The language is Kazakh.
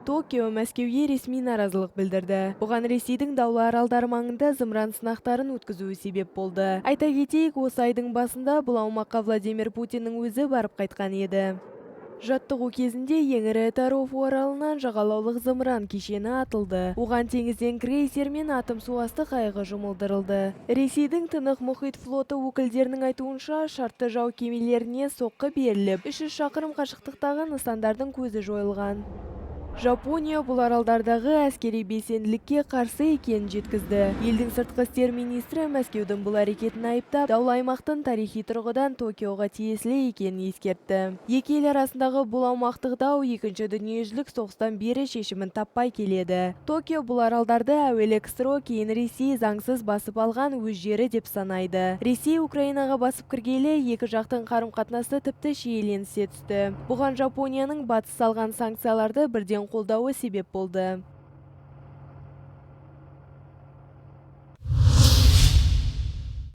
Токио Мәскеуге ресми наразылық білдірді. Бұған Ресейдің Даулы аралдары маңында зымыран сынақтарын өткізуі себеп болды. Айта кетейік, осы айдың басында бұл аумаққа Владимир Путиннің өзі барып қайтқан еді. Жаттығу кезінде ең ірі Тарофу аралынан жағалаулық зымыран кешені атылды. Оған теңізден крейсер мен атом суасты қайығы жұмылдырылды. Ресейдің Тынық мұхит флоты өкілдерінің айтуынша, шартты жау кемелеріне соққы беріліп, 300 шақырым қашықтықтағы нысандардың көзі жойылған. Жапония бұл аралдардағы әскери белсенділікке қарсы екенін жеткізді. Елдің сыртқы істер министрі Мәскеудің бұл әрекетін айыптап, даулы аймақтың тарихи тұрғыдан Токиоға тиесілі екенін ескертті. Екі ел арасындағы бұл аумақтық дау екінші дүниежүзілік соғыстан бері шешімін таппай келеді. Токио бұл аралдарды әуелі КСРО, кейін Ресей заңсыз басып алған өз жері деп санайды. Ресей Украинаға басып кіргелі екі жақтың қарым-қатынасы тіпті шиеленісе түсті. Бұған Жапонияның батыс салған санкцияларды бірден қолдауы себеп болды.